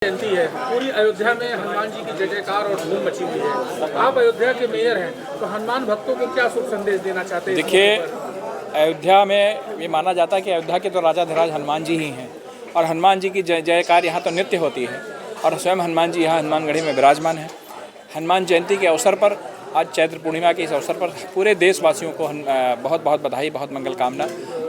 जयंती है, पूरी अयोध्या में हनुमान जी की जय जयकार और धूम मची हुई है। आप अयोध्या के मेयर हैं, तो हनुमान भक्तों को क्या शुभ संदेश देना चाहते हैं? देखिए, अयोध्या में ये माना जाता है कि अयोध्या के तो राजाधिराज हनुमान जी ही हैं और हनुमान जी की जय जयकार यहाँ तो नित्य होती है और स्वयं हनुमान जी यहाँ हनुमानगढ़ी में विराजमान है। हनुमान जयंती के अवसर पर आज चैत्र पूर्णिमा के इस अवसर पर पूरे देशवासियों को बहुत बहुत बधाई, बहुत मंगल कामना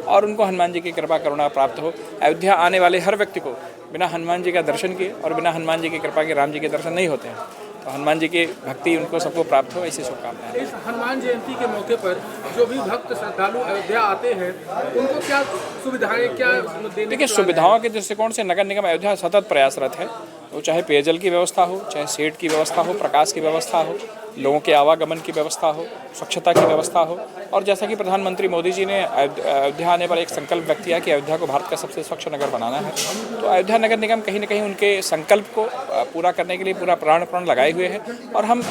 और उनको हनुमान जी की कृपा करुणा प्राप्त हो। अयोध्या आने वाले हर व्यक्ति को बिना हनुमान जी का दर्शन किए और बिना हनुमान जी की कृपा के राम जी के दर्शन नहीं होते हैं, तो हनुमान जी की भक्ति उनको सबको प्राप्त हो, ऐसी शुभकामनाएं। इस हनुमान जयंती के मौके पर जो भी भक्त श्रद्धालु अयोध्या आते हैं, उनको क्या सुविधाएं क्या देने? देखिए, सुविधाओं के दृष्टिकोण से नगर निगम अयोध्या सतत प्रयासरत है। वो चाहे पेयजल की व्यवस्था हो, चाहे शेड की व्यवस्था हो, प्रकाश की व्यवस्था हो, लोगों के आवागमन की व्यवस्था हो, स्वच्छता की व्यवस्था हो। और जैसा कि प्रधानमंत्री मोदी जी ने अयोध्या आने पर एक संकल्प व्यक्त किया कि अयोध्या को भारत का सबसे स्वच्छ नगर बनाना है, तो अयोध्या नगर निगम कहीं न कहीं उनके संकल्प को पूरा करने के लिए पूरा प्राण लगाए हुए हैं। और हम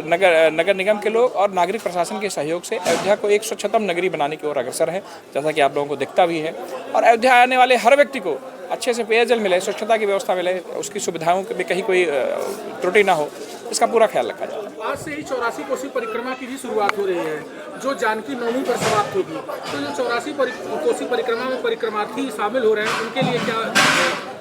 नगर निगम के लोग और नागरिक प्रशासन के सहयोग से अयोध्या को एक स्वच्छतम नगरी बनाने की ओर अग्रसर है, जैसा कि आप लोगों को दिखता भी है। और अयोध्या आने वाले हर व्यक्ति को अच्छे से पेयजल मिले, स्वच्छता की व्यवस्था मिले, उसकी सुविधाओं में कहीं कोई त्रुटि ना हो, इसका पूरा ख्याल रखा जाता है। आज से ही 84 कोसी परिक्रमा की भी शुरुआत हो रही है, जो जानकी नवमी पर समाप्त होगी। तो जो 84 कोसी परिक्रमा में परिक्रमार्थी शामिल हो रहे हैं, उनके लिए क्या?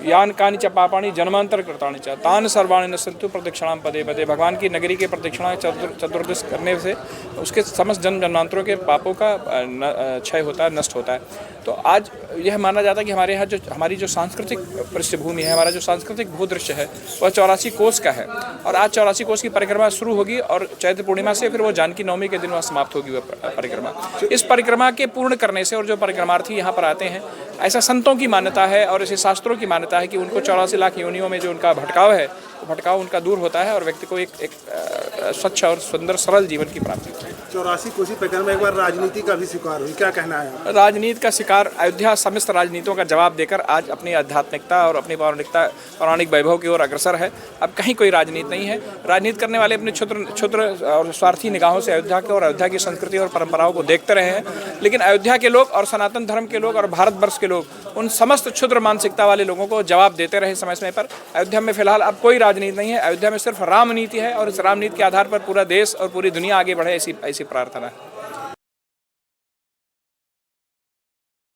यान कानि च पापानि जन्मांतर कृतानि च तान सर्वाणि नश्यन्तु प्रदक्षिणां पदे पदे। भगवान की नगरी के प्रदक्षिणा चतुर्दश करने से उसके समस्त जन्म जन्मांतरों के पापों का क्षय होता है, नष्ट होता है। तो आज यह माना जाता है कि हमारे यहाँ जो हमारी जो सांस्कृतिक पृष्ठभूमि है, हमारा जो सांस्कृतिक भूदृश्य है, वह 84 कोस का है। और आज 84 कोस की परिक्रमा शुरू होगी और चैत्र पूर्णिमा से फिर वो जानकी नवमी के दिन वह समाप्त होगी वह परिक्रमा। इस परिक्रमा के पूर्ण करने से और जो परिक्रमार्थी यहाँ पर आते हैं, ऐसा संतों की मान्यता है और ऐसे शास्त्रों की मान्यता है कि उनको 84 लाख योनियों में जो उनका भटकाव है, वो भटकाव उनका दूर होता है और व्यक्ति को एक स्वच्छ और सुंदर सरल जीवन की प्राप्ति होती है। 84 कोसी परिक्रमा एक बार राजनीति का भी शिकार हुई, क्या कहना है? राजनीति का शिकार अयोध्या समस्त राजनीतियों का जवाब देकर आज अपनी आध्यात्मिकता और अपनी पौराणिक वैभव की ओर अग्रसर है। अब कहीं कोई राजनीति नहीं है। राजनीति करने वाले अपने क्षुद्र और स्वार्थी निगाहों से अयोध्या के और अयोध्या की संस्कृति और परंपराओं को देखते रहे हैं, लेकिन अयोध्या के लोग और सनातन धर्म के लोग और भारतवर्ष के लोग उन समस्त क्षुद्र मानसिकता वाले लोगों को जवाब देते रहे समय समय पर। अयोध्या में फिलहाल अब कोई राजनीति नहीं है। अयोध्या में सिर्फ राम नीति है और इस राम नीति के आधार पर पूरा देश और पूरी दुनिया आगे बढ़े, ऐसी प्रार्थना है।